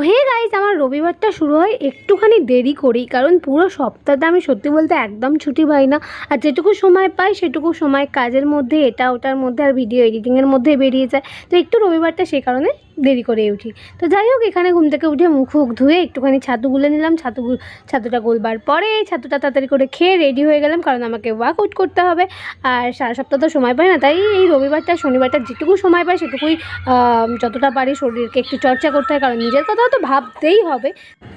Hey guys, আমার রবিবারটা শুরু হয় একটুখানি দেরি করেই, কারণ পুরো সপ্তাহটা আমি সত্যি বলতে একদম ছুটি পাই না। আর যেটুকু সময় পাই সেটুকু সময় কাজের মধ্যে, এটা ওটার মধ্যে আর ভিডিও এডিটিংয়ের মধ্যে বেরিয়ে যায়। তো একটু রবিবারটা সেই কারণে দেরি করে উঠি। তো যাই হোক, এখানে ঘুম থেকে উঠে মুখ ধুয়ে একটুখানি ছাতু গুলে নিলাম। ছাতুটা গোলবার পরে ছাতুটা তাড়াতাড়ি করে খেয়ে রেডি হয়ে গেলাম, কারণ আমাকে ওয়ার্কআউট করতে হবে। আর সারা সপ্তাহ তো সময় পাই না, তাই এই রবিবারটা শনিবারটা যেটুকু সময় পাই সেটুকুই যতটা পারি শরীরকে একটু চর্চা করতে হয়, কারণ নিজের কথা তো ভাবতেই হবে।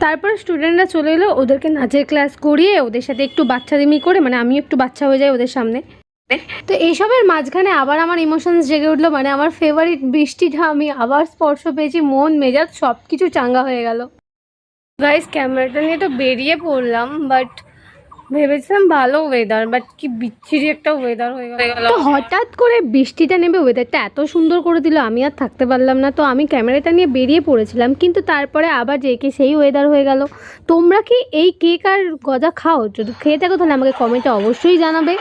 তারপরে স্টুডেন্টরা চলে এলো, ওদেরকে নাচের ক্লাস করিয়ে ওদের সাথে একটু বাচ্চাদেমি করে, মানে আমি একটু বাচ্চা হয়ে যাই ওদের সামনে। তো এইসবের মাঝখানে আবার আমার ইমোশনস জেগে উঠলো, মানে আমার ফেভারিট বৃষ্টিটা আমি আবার স্পর্শ পেয়েছি, মন মেজাজ সব কিছু চাঙ্গা হয়ে গেল। গাইস, ক্যামেরাটা নিয়ে তো বেরিয়ে পড়লাম, বাট ভেবেছিলাম ভালো ওয়েদার, বাট কি বিচ্ছিরি একটা ওয়েদার হয়ে গেল। তো হঠাৎ করে বৃষ্টিটা নেমে ওয়েদারটা এত সুন্দর করে দিল, আমি আর থাকতে পারলাম না। তো আমি ক্যামেরাটা নিয়ে বেরিয়ে পড়েছিলাম, কিন্তু তারপরে আবার যে কি সেই ওয়েদার হয়ে গেল। তোমরা কি এই কেক আর গজা খাও? যদি খেয়ে থাকো তাহলে আমাকে কমেন্টে অবশ্যই জানাবে।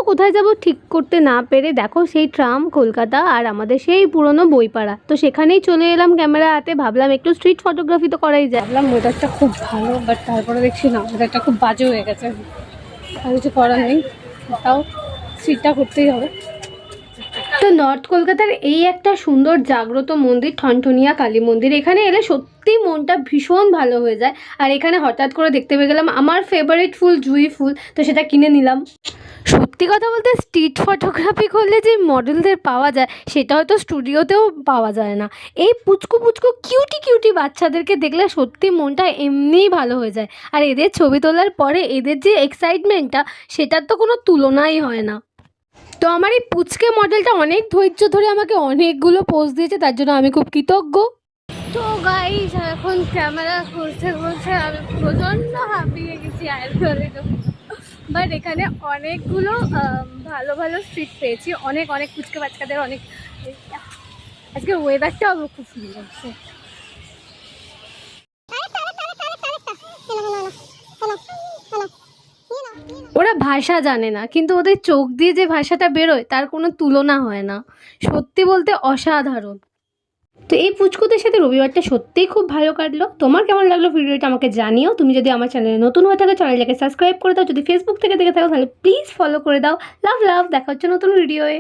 কোথায় যাব ঠিক করতে না পেরে দেখো সেই ট্রাম কলকাতা আর আমাদের সেই পুরনো বইপাড়া। তো সেখানেই চলে এলাম ক্যামেরা হাতে, ভাবলাম একটু স্ট্রিট ফটোগ্রাফি তো করাই যায়। ভাবলাম ওয়েদারটা খুব ভালো, বাট তারপরে দেখছি না, ওয়েদারটা খুব বাজে হয়ে গেছে। আর কিছু করার নেই, তাও স্ট্রিটটা করতেই হবে। তো নর্থ কলকাতার এই একটা সুন্দর জাগ্রত মন্দির, ঠনঠনিয়া কালী মন্দির, এখানে এলে সত্যি মনটা ভীষণ ভালো হয়ে যায়। আর এখানে হঠাৎ করে দেখতে পেয়ে গেলাম আমার ফেভারিট ফুল জুঁই ফুল, তো সেটা কিনে নিলাম। সত্যি কথা বলতে স্ট্রিট ফটোগ্রাফি করলে যে মডেলদের পাওয়া যায় সেটা হয়তো স্টুডিওতেও পাওয়া যায় না। এই পুচকু কিউটি বাচ্চাদেরকে দেখলে সত্যি মনটা এমনিই ভালো হয়ে যায়। আর এদের ছবি তোলার পরে এদের যে এক্সাইটমেন্টটা, সেটার তো কোনো তুলনাই হয় না। তো আমার এই পুচকে মডেলটা অনেক ধৈর্য ধরে আমাকে অনেকগুলো পোজ দিয়েছে, তার জন্য আমি খুব কৃতজ্ঞ। তো গাইস, এখন ক্যামেরা খুলতে আমি প্রচণ্ড হাঁপিয়ে গেছি অ্যালকোহলে। বাট এখানে অনেকগুলো ভালো স্ট্রিট পেয়েছি, অনেক পুচকে বাচ্চাদের অনেক। আজকে ওয়েদারটাও খুব সুন্দর। ওরা ভাষা জানে না, কিন্তু ওদের চোখ দিয়ে যে ভাষাটা বেরোয় তার কোনো তুলনা হয় না, সত্যি বলতে অসাধারণ। তো এই পুচকুদের সাথে রবিবারটা সত্যিই খুব ভালো কাটলো। তোমার কেমন লাগলো ভিডিওটা আমাকে জানিও। তুমি যদি আমার চ্যানেলে নতুন হয়ে থাকো চ্যানেলটাকে সাবস্ক্রাইব করে দাও, যদি ফেসবুক থেকে দেখে থাকো তাহলে প্লিজ ফলো করে দাও। লাভ, দেখা হচ্ছে নতুন ভিডিওয়ে।